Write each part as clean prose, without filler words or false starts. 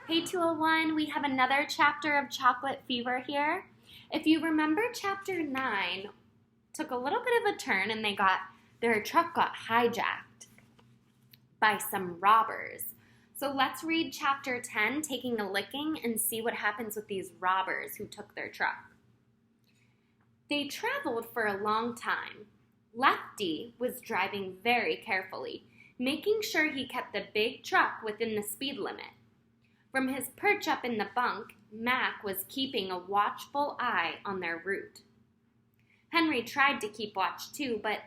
Hey 201, we have another chapter of Chocolate Fever here. If you remember, chapter 9 took a little bit of a turn and their truck got hijacked by some robbers. So let's read chapter 10, Taking a Licking, and see what happens with these robbers who took their truck. They traveled for a long time. Lefty was driving very carefully, making sure he kept the big truck within the speed limit. From his perch up in the bunk, Mac was keeping a watchful eye on their route. Henry tried to keep watch too, but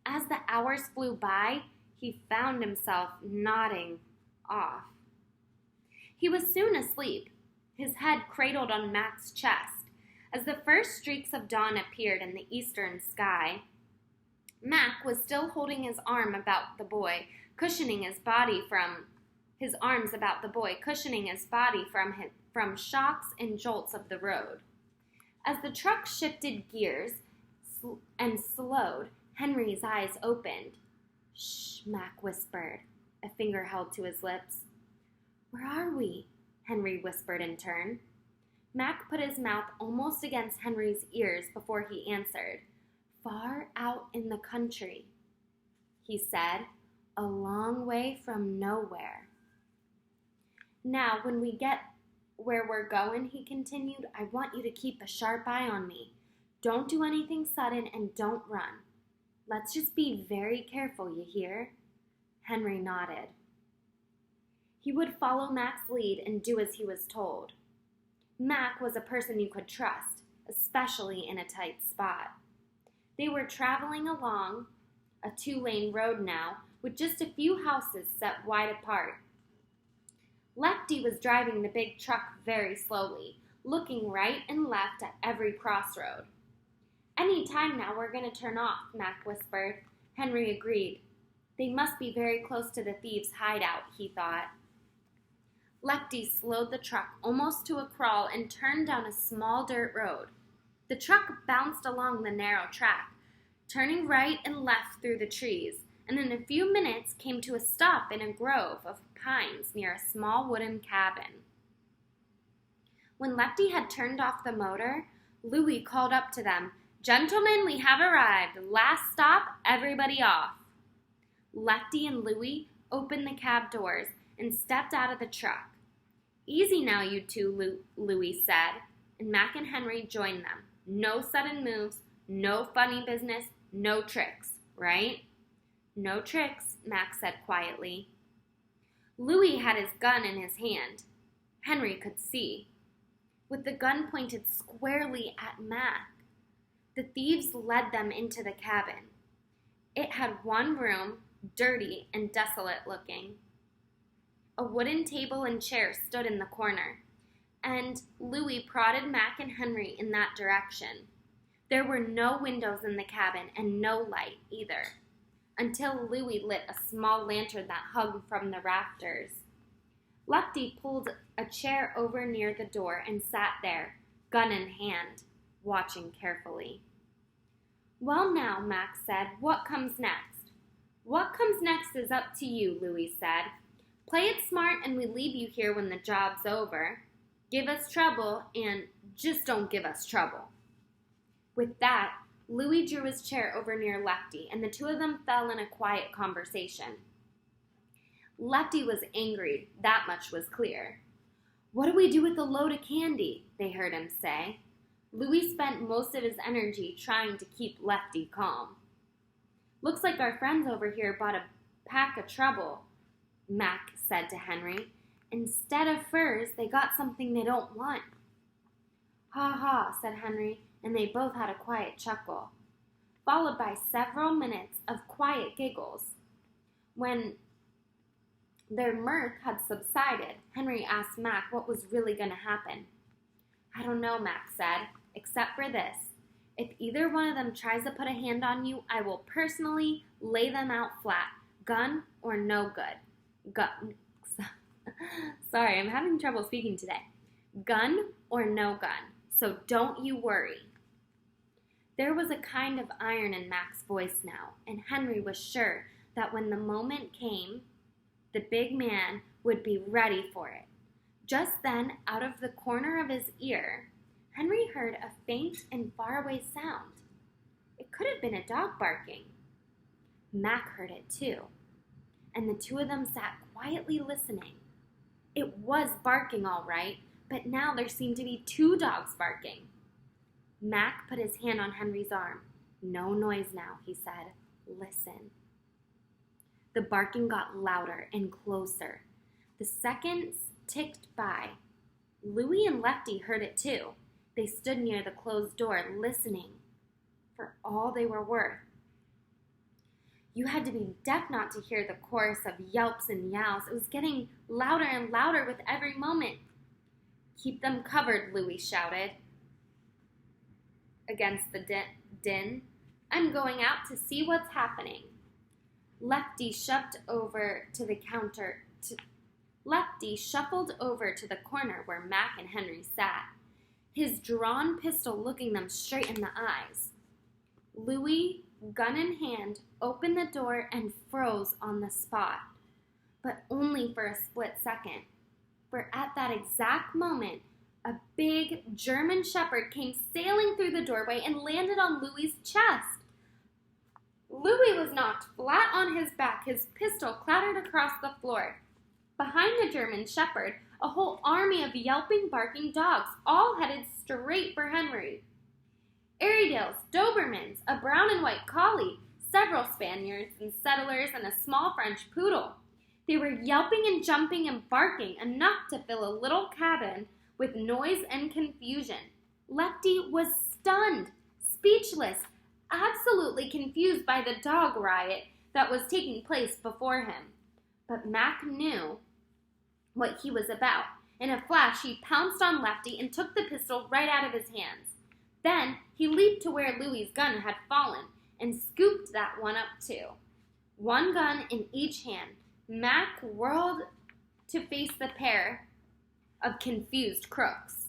as the hours flew by, he found himself nodding off. He was soon asleep, his head cradled on Mac's chest. As the first streaks of dawn appeared in the eastern sky, Mac was still holding his arms about the boy, cushioning his body from shocks and jolts of the road. As the truck shifted gears and slowed, Henry's eyes opened. "Shh," Mac whispered, a finger held to his lips. "Where are we?" Henry whispered in turn. Mac put his mouth almost against Henry's ears before he answered. "Far out in the country," he said, "a long way from nowhere." "Now, when we get where we're going," he continued, "I want you to keep a sharp eye on me. Don't do anything sudden and don't run. Let's just be very careful, you hear?" Henry nodded. He would follow Mac's lead and do as he was told. Mac was a person you could trust, especially in a tight spot. They were traveling along a 2-lane road now, with just a few houses set wide apart. Lefty was driving the big truck very slowly, looking right and left at every crossroad. "Any time now we're going to turn off," Mac whispered. Henry agreed. They must be very close to the thieves' hideout, he thought. Lefty slowed the truck almost to a crawl and turned down a small dirt road. The truck bounced along the narrow track, turning right and left through the trees, and in a few minutes came to a stop in a grove of pines near a small wooden cabin. When Lefty had turned off the motor, Louie called up to them, "Gentlemen, we have arrived. Last stop, everybody off." Lefty and Louie opened the cab doors and stepped out of the truck. "Easy now, you two," Louie said, and Mac and Henry joined them. "No sudden moves, no funny business, no tricks, right?" "No tricks," Mac said quietly. Louie had his gun in his hand. Henry could see, with the gun pointed squarely at Mac. The thieves led them into the cabin. It had one room, dirty and desolate looking. A wooden table and chair stood in the corner, and Louie prodded Mac and Henry in that direction. There were no windows in the cabin and no light either, until Louie lit a small lantern that hung from the rafters. Lefty pulled a chair over near the door and sat there, gun in hand, watching carefully. "Well now," Mac said, "what comes next?" "What comes next is up to you," Louie said. "Play it smart and we leave you here when the job's over. Give us trouble and just don't give us trouble." With that, Louie drew his chair over near Lefty, and the two of them fell in a quiet conversation. Lefty was angry, that much was clear. "What do we do with the load of candy?" they heard him say. Louie spent most of his energy trying to keep Lefty calm. "Looks like our friends over here bought a pack of trouble," Mac said to Henry. "Instead of furs, they got something they don't want." "Ha ha," said Henry, and they both had a quiet chuckle, followed by several minutes of quiet giggles. When their mirth had subsided, Henry asked Mac what was really going to happen. "I don't know," Mac said, "except for this. If either one of them tries to put a hand on you, I will personally lay them out flat, gun or no good. Sorry, I'm having trouble speaking today. Gun or no gun, so don't you worry." There was a kind of iron in Mac's voice now, and Henry was sure that when the moment came, the big man would be ready for it. Just then, out of the corner of his ear, Henry heard a faint and faraway sound. It could have been a dog barking. Mac heard it too, and the two of them sat quietly listening. It was barking all right, but now there seemed to be two dogs barking. Mac put his hand on Henry's arm. "No noise now," he said. "Listen." The barking got louder and closer. The seconds ticked by. Louie and Lefty heard it too. They stood near the closed door, listening. For all they were worth. You had to be deaf not to hear the chorus of yelps and yowls. It was getting louder and louder with every moment. "Keep them covered," Louie shouted against the din. "I'm going out to see what's happening." Lefty shuffled over to the corner where Mac and Henry sat, his drawn pistol looking them straight in the eyes. Louie, gun in hand, opened the door and froze on the spot, but only for a split second. For at that exact moment, a big German shepherd came sailing through the doorway and landed on Louie's chest. Louie was knocked flat on his back. His pistol clattered across the floor. Behind the German shepherd, a whole army of yelping, barking dogs, all headed straight for Henry. Airedales, Dobermans, a brown and white collie, several Spaniards and settlers, and a small French poodle. They were yelping and jumping and barking, enough to fill a little cabin with noise and confusion. Lefty was stunned, speechless, absolutely confused by the dog riot that was taking place before him. But Mac knew what he was about. In a flash, he pounced on Lefty and took the pistol right out of his hands. Then he leaped to where Louie's gun had fallen and scooped that one up too. One gun in each hand, Mac whirled to face the pair of confused crooks.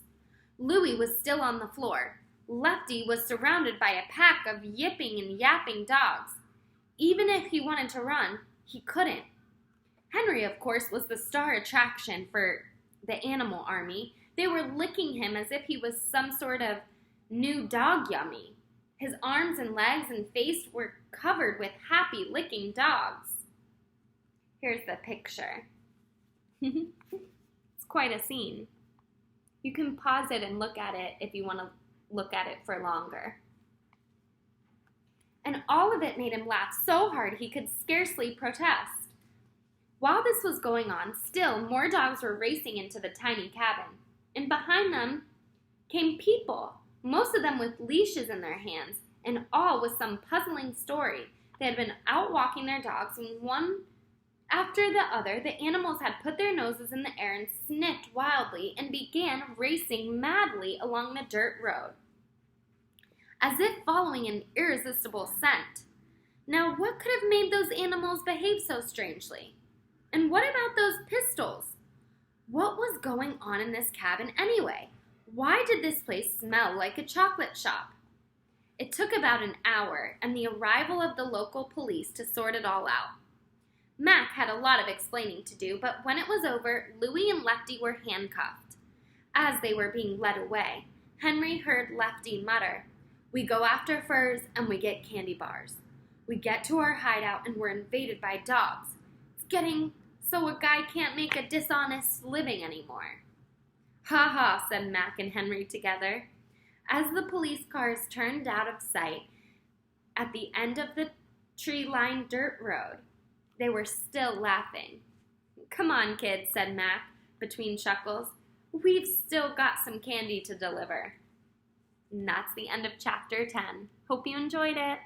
Louie was still on the floor. Lefty was surrounded by a pack of yipping and yapping dogs. Even if he wanted to run, he couldn't. Henry, of course, was the star attraction for the animal army. They were licking him as if he was some sort of new dog yummy. His arms and legs and face were covered with happy licking dogs. Here's the picture. It's quite a scene. You can pause it and look at it if you want to look at it for longer. And all of it made him laugh so hard he could scarcely protest. While this was going on, still more dogs were racing into the tiny cabin, and behind them came people, most of them with leashes in their hands, and all with some puzzling story. They had been out walking their dogs, and one after the other, the animals had put their noses in the air and sniffed wildly and began racing madly along the dirt road, as if following an irresistible scent. Now, what could have made those animals behave so strangely? And what about those pistols? What was going on in this cabin anyway? Why did this place smell like a chocolate shop? It took about an hour and the arrival of the local police to sort it all out. Mac had a lot of explaining to do, but when it was over, Louie and Lefty were handcuffed. As they were being led away, Henry heard Lefty mutter, "We go after furs and we get candy bars. We get to our hideout and we're invaded by dogs. It's getting so a guy can't make a dishonest living anymore." "Ha ha," said Mac and Henry together. As the police cars turned out of sight at the end of the tree-lined dirt road, they were still laughing. "Come on, kids," said Mac between chuckles. "We've still got some candy to deliver." And that's the end of chapter 10. Hope you enjoyed it.